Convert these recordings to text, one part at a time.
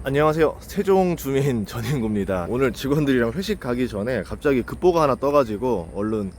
안녕하세요. 세종 주민 전인구입니다. 오늘 직원들이랑 회식 가기 전에 갑자기 급보가 하나 떠가지고 얼른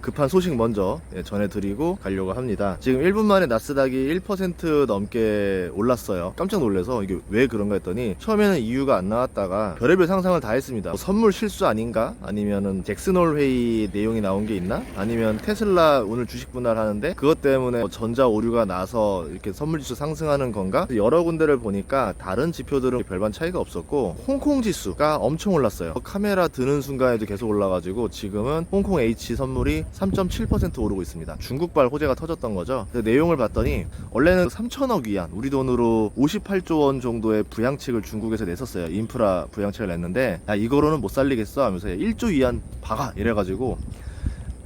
급한 소식 먼저 전해드리고 가려고 합니다. 지금 1분 만에 나스닥이 1% 넘게 올랐어요. 깜짝 놀라서 이게 왜 그런가 했더니 처음에는 이유가 안 나왔다가 별의별 상상을 다 했습니다. 뭐 선물 실수 아닌가? 아니면은 잭슨홀 회의 내용이 나온 게 있나? 아니면 테슬라 오늘 주식 분할하는데 그것 때문에 뭐 전자 오류가 나서 이렇게 선물 지수 상승하는 건가? 여러 군데를 보니까 다른 지표들은 별반 차이가 없었고 홍콩 지수가 엄청 올랐어요. 카메라 드는 순간에도 계속 올라가지고 지금은 홍콩 H 선물이 3.7% 오르고 있습니다. 중국발 호재가 터졌던 거죠. 내용을 봤더니 원래는 3천억 위안, 우리 돈으로 58조 원 정도의 부양책을 중국에서 냈었어요. 인프라 부양책을 냈는데 야 이거로는 못 살리겠어 하면서 1조 위안 박아 이래가지고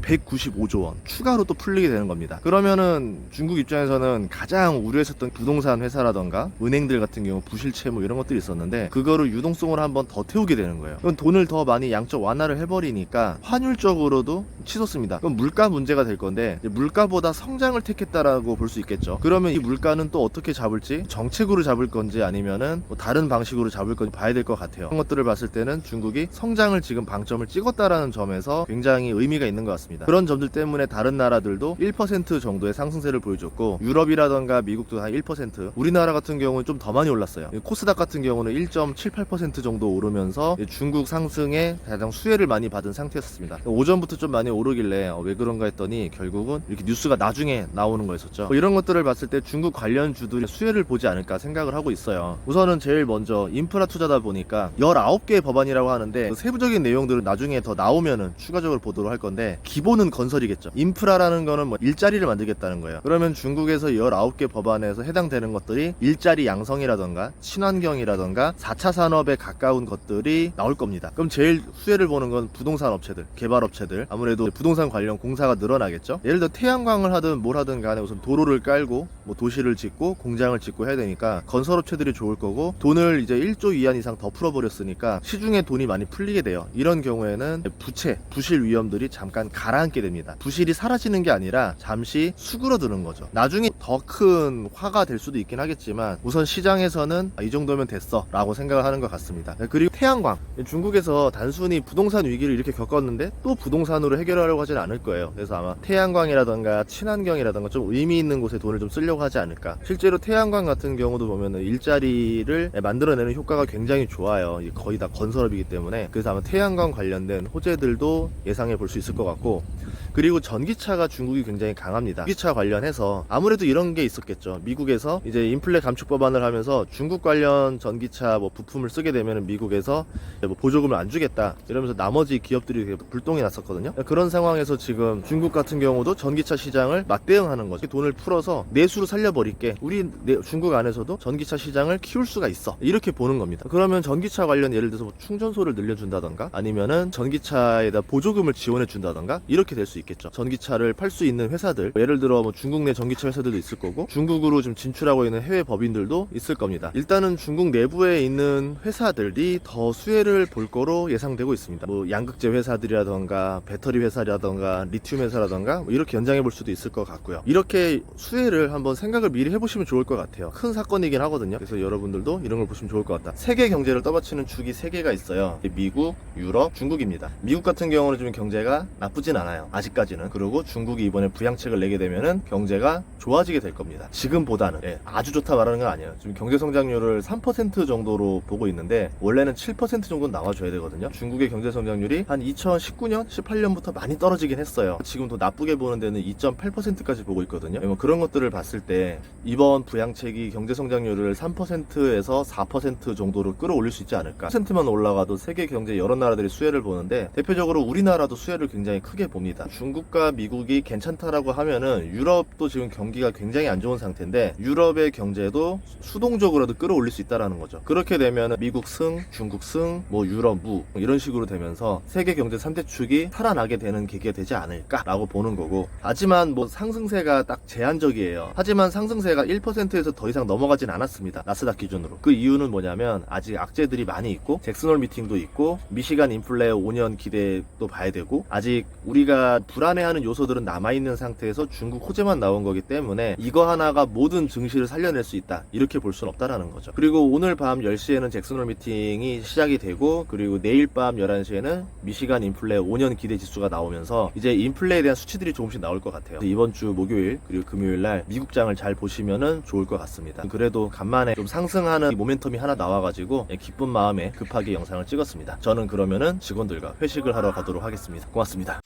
195조 원 추가로 또 풀리게 되는 겁니다. 그러면은 중국 입장에서는 가장 우려했었던 부동산 회사라던가 은행들 같은 경우 부실채 뭐 이런 것들이 있었는데 그거를 유동성으로 한번 더 태우게 되는 거예요. 그럼 돈을 더 많이 양적 완화를 해버리니까 환율적으로도 치솟습니다. 그럼 물가 문제가 될 건데 물가보다 성장을 택했다라고 볼 수 있겠죠. 그러면 이 물가는 또 어떻게 잡을지 정책으로 잡을 건지 아니면은 뭐 다른 방식으로 잡을 건지 봐야 될 것 같아요. 그런 것들을 봤을 때는 중국이 성장을 지금 방점을 찍었다라는 점에서 굉장히 의미가 있는 것 같습니다. 그런 점들 때문에 다른 나라들도 1% 정도의 상승세를 보여줬고 유럽이라던가 미국도 한 1%, 우리나라 같은 경우는 좀 더 많이 올랐어요. 코스닥 같은 경우는 1.78% 정도 오르면서 중국 상승에 가장 수혜를 많이 받은 상태였습니다. 오전부터 좀 많이 오르길래 왜 그런가 했더니 결국은 이렇게 뉴스가 나중에 나오는 거였었죠. 이런 것들을 봤을 때 중국 관련주들이 수혜를 보지 않을까 생각을 하고 있어요. 우선은 제일 먼저 인프라 투자다 보니까 19개의 법안이라고 하는데 그 세부적인 내용들은 나중에 더 나오면은 추가적으로 보도록 할 건데 기본은 건설이겠죠. 인프라라는 거는 뭐 일자리를 만들겠다는 거예요. 그러면 중국에서 19개 법안에서 해당되는 것들이 일자리 양성이라던가 친환경이라던가 4차 산업에 가까운 것들이 나올 겁니다. 그럼 제일 수혜를 보는 건 부동산 업체들, 개발업체들, 아무래도 부동산 관련 공사가 늘어나겠죠. 예를 들어 태양광을 하든 뭘 하든 간에 우선 도로를 깔고 뭐 도시를 짓고 공장을 짓고 해야 되니까 건설업체들이 좋을 거고 돈을 이제 1조 위안 이상 더 풀어버렸으니까 시중에 돈이 많이 풀리게 돼요. 이런 경우에는 부채, 부실 위험들이 잠깐 가라앉게 됩니다. 부실이 사라지는 게 아니라 잠시 수그러드는 거죠. 나중에 더 큰 화가 될 수도 있긴 하겠지만 우선 시장에서는 이 정도면 됐어 라고 생각을 하는 것 같습니다. 그리고 태양광, 중국에서 단순히 부동산 위기를 이렇게 겪었는데 또 부동산으로 해결하려고 하진 않을 거예요. 그래서 아마 태양광이라던가 친환경이라던가 좀 의미 있는 곳에 돈을 좀 쓰려고 하지 않을까. 실제로 태양광 같은 경우도 보면은 일자리를 만들어내는 효과가 굉장히 좋아요. 거의 다 건설업이기 때문에. 그래서 아마 태양광 관련된 호재들도 예상해 볼 수 있을 것 같고, 그리고 전기차가 중국이 굉장히 강합니다. 전기차 관련해서 아무래도 이런 게 있었겠죠. 미국에서 이제 인플레 감축 법안을 하면서 중국 관련 전기차 뭐 부품을 쓰게 되면 미국에서 뭐 보조금을 안 주겠다 이러면서 나머지 기업들이 불똥이 났었거든요. 그런 상황에서 지금 중국 같은 경우도 전기차 시장을 맞대응하는 거죠. 돈을 풀어서 내수로 살려버릴게, 우리 중국 안에서도 전기차 시장을 키울 수가 있어, 이렇게 보는 겁니다. 그러면 전기차 관련 예를 들어서 뭐 충전소를 늘려준다던가 아니면은 전기차에다 보조금을 지원해 준다던가 이렇게 될 수 있겠죠. 전기차를 팔 수 있는 회사들, 예를 들어 뭐 중국 내 전기차 회사들도 있을 거고 중국으로 좀 진출하고 있는 해외 법인들도 있을 겁니다. 일단은 중국 내부에 있는 회사들이 더 수혜를 볼 거로 예상되고 있습니다. 뭐 양극재 회사들이라던가 배터리 회사라던가 리튬 회사라던가 뭐 이렇게 연장해 볼 수도 있을 것 같고요. 이렇게 수혜를 한번 생각을 미리 해보시면 좋을 것 같아요. 큰 사건이긴 하거든요. 그래서 여러분들도 이런 걸 보시면 좋을 것 같다. 세계 경제를 떠받치는 축이 3개가 있어요. 미국, 유럽, 중국입니다. 미국 같은 경우는 좀 경제가 나쁘진 않아요, 아직까지는. 그리고 중국이 이번에 부양책을 내게 되면은 경제가 좋아지게 될 겁니다. 지금보다는. 아주 좋다 말하는 건 아니에요. 지금 경제 성장률을 3% 정도로 보고 있는데 원래는 7% 정도는 나와줘야 되거든요. 중국의 경제 성장률이 한 2019년, 18년부터 많이 떨어지긴 했어요. 지금 더 나쁘게 보는 데는 2.8%까지 보고 있거든요. 뭐 그런 것들을 봤을 때 이번 부양책이 경제 성장률을 3%에서 4% 정도로 끌어올릴 수 있지 않을까. 1%만 올라가도 세계 경제 여러 나라들이 수혜를 보는데 대표적으로 우리나라도 수혜를 굉장히 크게 봅니다. 중국과 미국이 괜찮다라고 하면은 유럽도 지금 경기가 굉장히 안 좋은 상태인데 유럽의 경제도 수동적으로도 끌어올릴 수 있다라는 거죠. 그렇게 되면 미국 승, 중국 승, 뭐 유럽 무 이런 식으로 되면서 세계 경제 3대 축이 살아나게 되는 계기가 되지 않을까라고 보는 거고, 하지만 뭐 상승세가 딱 제한적이에요. 하지만 상승세가 1%에서 더 이상 넘어가진 않았습니다, 나스닥 기준으로. 그 이유는 뭐냐면 아직 악재들이 많이 있고 잭슨홀 미팅도 있고 미시간 인플레 5년 기대도 봐야 되고 아직 우리가 불안해하는 요소들은 남아있는 상태에서 중국 호재만 나온 거기 때문에 이거 하나가 모든 증시를 살려낼 수 있다, 이렇게 볼 수는 없다라는 거죠. 그리고 오늘 밤 10시에는 잭슨홀 미팅이 시작이 되고, 그리고 내일 밤 11시에는 미시간 인플레 5년 기대 지수가 나오면서 이제 인플레에 대한 수치들이 조금씩 나올 것 같아요. 이번 주 목요일 그리고 금요일 날 미국장을 잘 보시면은 좋을 것 같습니다. 그래도 간만에 좀 상승하는 이 모멘텀이 하나 나와가지고 기쁜 마음에 급하게 영상을 찍었습니다. 저는 그러면은 직원들과 회식을 하러 가도록 하겠습니다. 고맙습니다.